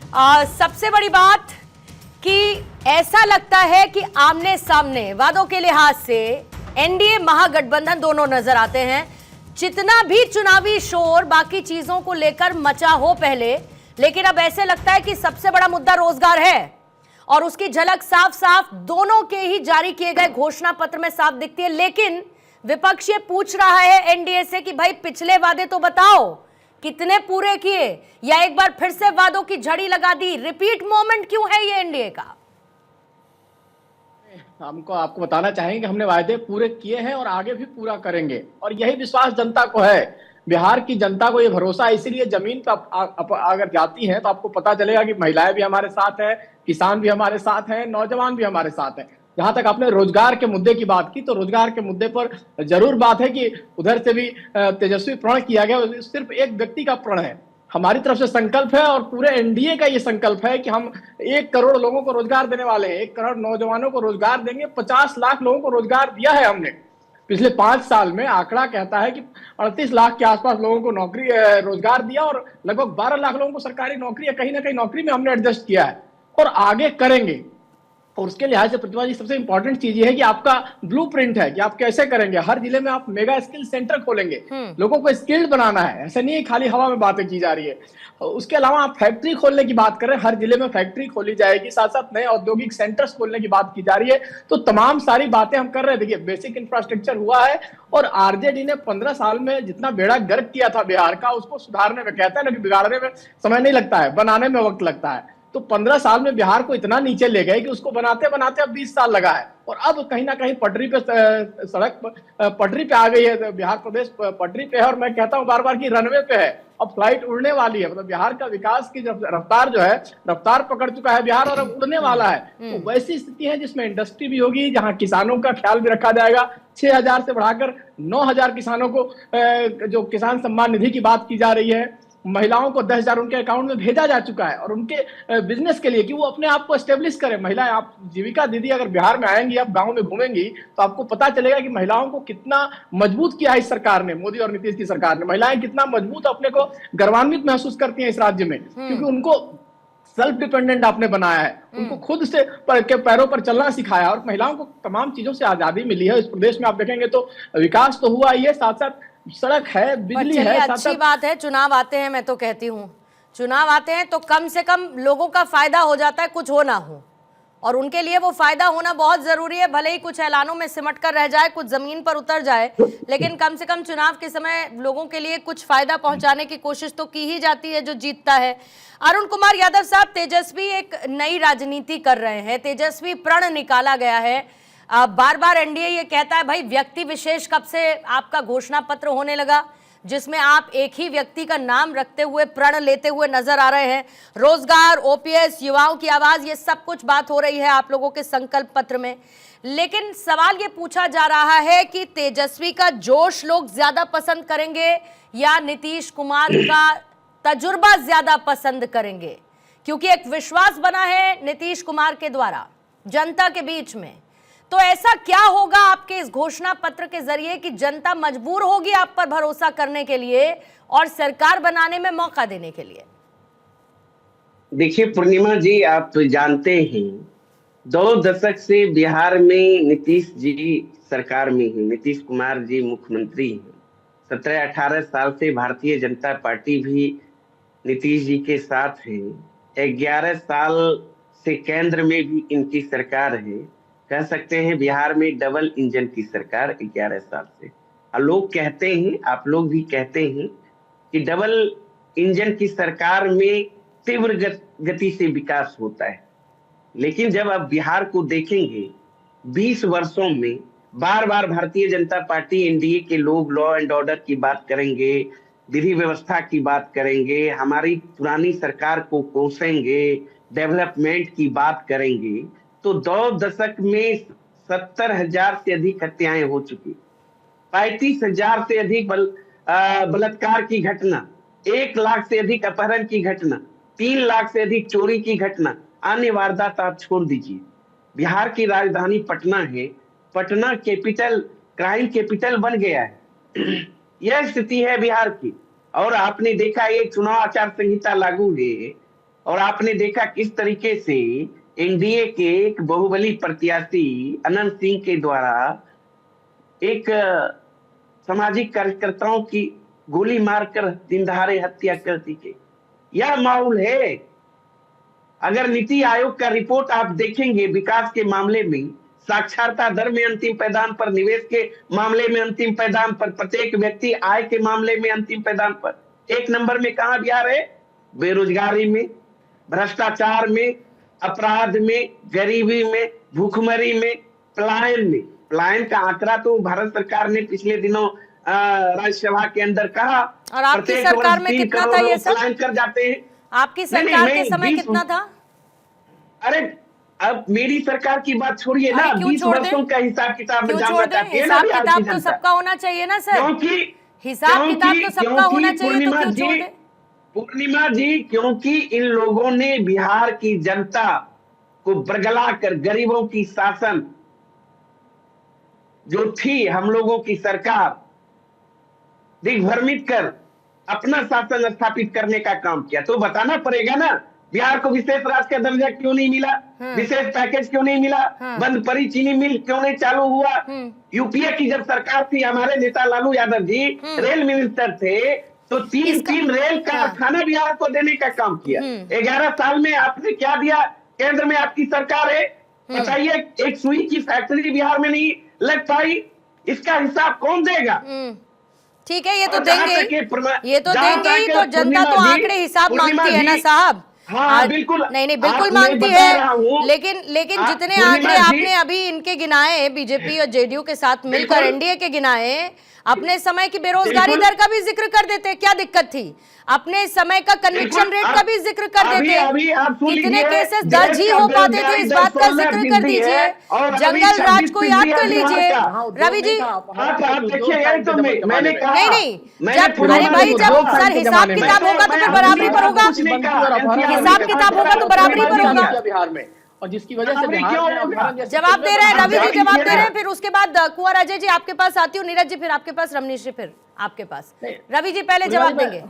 सबसे बड़ी बात कि ऐसा लगता है कि आमने सामने वादों के लिहाज से एनडीए महागठबंधन दोनों नजर आते हैं। जितना भी चुनावी शोर बाकी चीजों को लेकर मचा हो पहले, लेकिन अब ऐसे लगता है कि सबसे बड़ा मुद्दा रोजगार है और उसकी झलक साफ साफ दोनों के ही जारी किए गए घोषणा पत्र में साफ दिखती है। लेकिन विपक्ष ये पूछ रहा है एनडीए से कि भाई पिछले वादे तो बताओ, कितने पूरे किए, या एक बार फिर से वादों की झड़ी लगा दी? रिपीट मोमेंट क्यों है ये एनडीए का? हमको आपको बताना चाहेंगे कि हमने वायदे पूरे किए हैं और आगे भी पूरा करेंगे, और यही विश्वास जनता को है। बिहार की जनता को ये भरोसा है, इसीलिए जमीन पर अगर जाती हैं तो आपको पता चलेगा कि महिलाएं भी हमारे साथ हैं, किसान भी हमारे साथ हैं, नौजवान भी हमारे साथ हैं। जहां तक आपने रोजगार के मुद्दे की बात की, तो रोजगार के मुद्दे पर जरूर बात है कि उधर से भी तेजस्वी प्रण किया गया। सिर्फ एक व्यक्ति का प्रण है, हमारी तरफ से संकल्प है और पूरे एनडीए का ये संकल्प है कि हम 1 करोड़ लोगों को रोजगार देने वाले हैं, 1 करोड़ नौजवानों को रोजगार देंगे। 50 लाख लोगों को रोजगार दिया है हमने पिछले 5 साल में। आंकड़ा कहता है कि 38 लाख के आसपास लोगों को नौकरी रोजगार दिया और लगभग 12 लाख लोगों को सरकारी नौकरी या कहीं ना कहीं नौकरी में हमने एडजस्ट किया है और आगे करेंगे। और उसके लिहाज से प्रतिभा जी सबसे इंपॉर्टेंट चीज ये है कि आपका ब्लूप्रिंट है कि आप कैसे करेंगे। हर जिले में आप मेगा स्किल सेंटर खोलेंगे, लोगों को स्किल्ड बनाना है, ऐसा नहीं है खाली हवा में बातें की जा रही है। उसके अलावा आप फैक्ट्री खोलने की बात कर रहे हैं, हर जिले में फैक्ट्री खोली जाएगी, साथ साथ नए औद्योगिक सेंटर्स खोलने की बात की जा रही है। तो तमाम सारी बातें हम कर रहे हैं। देखिए, बेसिक इंफ्रास्ट्रक्चर हुआ है और आरजेडी ने 15 साल में जितना बेड़ा गर्क किया था बिहार का, उसको सुधारने में, कहते हैं ना कि बिगाड़ने में समय नहीं लगता है, बनाने में वक्त लगता है। तो 15 साल में बिहार को इतना नीचे ले गए कि उसको बनाते बनाते अब 20 साल लगा है और अब कहीं ना कहीं पटरी पे, सड़क पटरी पे आ गई है। बिहार प्रदेश पटरी पे है और मैं कहता हूं बार बार कि रनवे पे है, अब फ्लाइट उड़ने वाली है। मतलब बिहार का विकास की रफ्तार जो है, रफ्तार पकड़ चुका है बिहार और अब उड़ने वाला है। तो वैसी स्थिति है जिसमें इंडस्ट्री भी होगी, जहां किसानों का ख्याल भी रखा जाएगा। 6,000 से बढ़ाकर 9,000 किसानों को जो किसान सम्मान निधि की बात की जा रही है, महिलाओं को 10,000 उनके अकाउंट में भेजा जा चुका है और उनके बिजनेस के लिए कि वो अपने आप को एस्टेब्लिश करें। महिलाएं, आप जीविका दीदी अगर बिहार में आएंगी, आप गांव में घूमेंगी, तो आपको पता चलेगा कि महिलाओं को कितना मजबूत किया है इस सरकार ने, मोदी और नीतीश की सरकार ने। महिलाएं कितना मजबूत अपने को गर्वान्वित महसूस करती हैं इस राज्य में, क्योंकि उनको सेल्फ डिपेंडेंट आपने बनाया है, उनको खुद से पैरों पर चलना सिखाया और महिलाओं को तमाम चीजों से आजादी मिली है। इस प्रदेश में आप देखेंगे तो विकास तो हुआ ही है, साथ साथ सड़क है, बिजली है। अच्छी बात है, चुनाव आते हैं, मैं तो कहती हूँ चुनाव आते हैं तो कम से कम लोगों का फायदा हो जाता है, कुछ हो ना हो, और उनके लिए वो फायदा होना बहुत जरूरी है। भले ही कुछ ऐलानों में सिमट कर रह जाए, कुछ जमीन पर उतर जाए, लेकिन कम से कम चुनाव के समय लोगों के लिए कुछ फायदा पहुंचाने की कोशिश तो की ही जाती है जो जीतता है। अरुण कुमार यादव साहब, तेजस्वी एक नई राजनीति कर रहे हैं, तेजस्वी प्रण निकाला गया है। बार बार एनडीए ये कहता है भाई व्यक्ति विशेष कब से आपका घोषणा पत्र होने लगा जिसमें आप एक ही व्यक्ति का नाम रखते हुए प्रण लेते हुए नजर आ रहे हैं। रोजगार, ओपीएस, युवाओं की आवाज, ये सब कुछ बात हो रही है आप लोगों के संकल्प पत्र में। लेकिन सवाल ये पूछा जा रहा है कि तेजस्वी का जोश लोग ज्यादा पसंद करेंगे या नीतीश कुमार का तजुर्बा ज्यादा पसंद करेंगे? क्योंकि एक विश्वास बना है नीतीश कुमार के द्वारा जनता के बीच में। तो ऐसा क्या होगा आपके इस घोषणा पत्र के जरिए कि जनता मजबूर होगी आप पर भरोसा करने के लिए और सरकार बनाने में मौका देने के लिए? देखिए पूर्णिमा जी, आप तो जानते हैं 2 दशक से बिहार में नीतीश जी सरकार में है, नीतीश कुमार जी मुख्यमंत्री हैं। 17-18 साल से भारतीय जनता पार्टी भी नीतीश जी के साथ है। 11 साल से केंद्र में भी इनकी सरकार है। कह सकते हैं बिहार में डबल इंजन की सरकार 11 साल से। और लोग कहते हैं, आप लोग भी कहते हैं कि डबल इंजन की सरकार में तीव्र गति से विकास होता है। लेकिन जब आप बिहार को देखेंगे 20 वर्षों में बार बार भारतीय जनता पार्टी, एनडीए के लोग लॉ एंड ऑर्डर की बात करेंगे, विधि व्यवस्था की बात करेंगे, हमारी पुरानी सरकार को कोसेंगे, डेवलपमेंट की बात करेंगे। तो 2 दशक में 70,000 से अधिक हत्याएं हो चुकी, 35,000 से अधिक बलात्कार की घटना, 1 लाख से अधिक अपहरण की घटना, 3 लाख से अधिक चोरी की घटना, अन्य वारदात आप छोड़ दीजिए। बिहार की राजधानी पटना है, पटना कैपिटल, क्राइम कैपिटल बन गया है। यह स्थिति है बिहार की। और आपने देखा ये चुनाव आचार संहिता लागू है और आपने देखा किस तरीके से एनडीए के एक बाहुबली प्रत्याशी अनंत सिंह के द्वारा एक सामाजिक कार्यकर्ताओं की गोली मारकर दिनदहाड़े हत्या कर दी गई। यह माहौल है। अगर नीति आयोग का रिपोर्ट आप देखेंगे विकास के मामले में, साक्षरता दर में अंतिम पैदान पर, निवेश के मामले में अंतिम पैदान पर, प्रत्येक व्यक्ति आय के मामले में अंतिम पैदान पर, एक नंबर में कहां बिहार है? बेरोजगारी में, भ्रष्टाचार में, अपराध में, गरीबी में, भूखमरी में, पलायन में। पलायन का आंकड़ा तो भारत सरकार ने पिछले दिनों राज्यसभा के अंदर कहा, और आपकी सरकार में कितना था ये सब? पलायन कर जाते हैं। आपकी सरकार के समय कितना था? अरे अब मेरी सरकार की बात छोड़िए ना, 20 वर्षों का हिसाब किताब हिसाब किताब तो सबका होना चाहिए ना सर, क्योंकि हिसाब किताब तो सबका होना चाहिए, तो क्यों छोड़ दे? पूर्णिमा जी, क्योंकि इन लोगों ने बिहार की जनता को बरगला कर गरीबों की शासन जो थी, हम लोगों की सरकार दिग्भ्रमित कर अपना शासन स्थापित करने का काम किया। तो बताना पड़ेगा ना, बिहार को विशेष राज्य का दर्जा क्यों नहीं मिला, विशेष पैकेज क्यों नहीं मिला, बंद पड़ी चीनी मिल क्यों नहीं चालू हुआ। यूपीए की जब सरकार थी, हमारे नेता लालू यादव जी रेल मिनिस्टर थे, तो तीन रेल कारखाना बिहार को देने का काम किया। 11 साल में आपने क्या दिया? केंद्र में आपकी सरकार है, बताइए, एक सुई की फैक्ट्री बिहार में नहीं लग पाई, इसका हिसाब कौन देगा? ठीक है, ये तो देंगे ही, तो जनता तो आंकड़े हिसाब मांगती है ना साहब। हाँ, बिल्कुल नहीं बिल्कुल मांगती है, लेकिन जितने आंकड़े आपने अभी इनके गिनाए, बीजेपी और जेडीयू के साथ मिलकर एनडीए के गिनाए, अपने समय की बेरोजगारी दर का भी जिक्र कर देते, क्या दिक्कत थी? अपने समय का कन्विक्शन रेट का भी जिक्र कर देते, कितने केसेस दर्ज ही हो पाते थे, इस बात का जिक्र कर दीजिए। जंगल राज को याद कर लीजिए रवि जी। नहीं, जब अरे भाई जब सर हिसाब किताब होगा तो फिर बराबरी पर होगा, हिसाब किताब होगा तो बराबरी पर होगा बिहार में, और जिसकी वजह से जवाब दे रहे हैं रवि जी, जवाब दे रहे हैं। फिर उसके बाद कुंवर अजय जी आपके पास आती हूँ, नीरज जी फिर आपके पास, रमनीश जी फिर आपके पास। रवि जी पहले जवाब देंगे।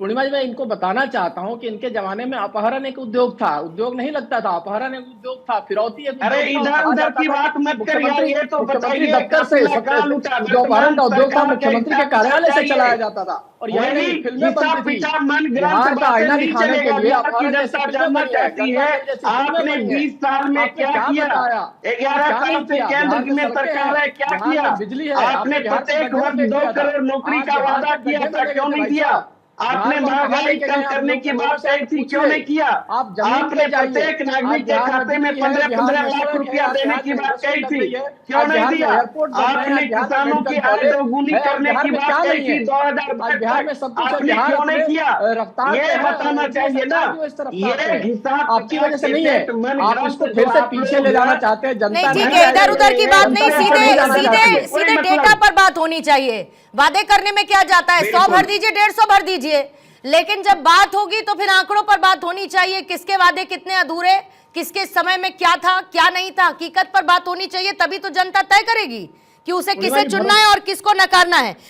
पूर्णिमा जी, मैं इनको बताना चाहता हूँ कि इनके जमाने में अपहरण एक उद्योग था, उद्योग नहीं लगता था, अपहरण एक उद्योग था, फिरौती एक। अरे इधर उधर की बात मत कर यार, ये तो मुख्यमंत्री दफ्तर से जो अपहरण का उद्योग था मुख्यमंत्री के कार्यालय से चलाया जाता था, और यही फिल्में बनती थी। बिहार का आईना दिखाने के लिए जानना चाहती है आपने 20 साल में क्या किया, 11 साल से केंद्र में सरकार है, क्या किया? बिजली है, आपने प्रत्येक वर्ष 2 करोड़ नौकरी का वादा किया था, क्यों नहीं दिया? आपने महंगाई कम करने की बात कही थी, क्यों नहीं किया? आपने प्रत्येक नागरिक के खाते में 15-15 लाख रुपया देने की बात कही थी, क्यों नहीं दिया? आपने किसानों की आय दोगुनी करने की बात कही थी 2022 तक, आपने क्यों नहीं किया? ये बताना चाहिए ना। ये हिसाब आपकी वजह से नहीं है, आप इसको फिर से पीछे ले जाना चाहते हैं। जनता नहीं, ठीक है, इधर उधर की बात नहीं, सीधे डेटा पर बात होनी चाहिए। वादे करने में क्या जाता है, 100 भर दीजिए, 150 भर दीजिए, लेकिन जब बात होगी तो फिर आंकड़ों पर बात होनी चाहिए। किसके वादे कितने अधूरे, किसके समय में क्या था क्या नहीं था, हकीकत पर बात होनी चाहिए, तभी तो जनता तय करेगी कि उसे किसे चुनना है और किसको नकारना है।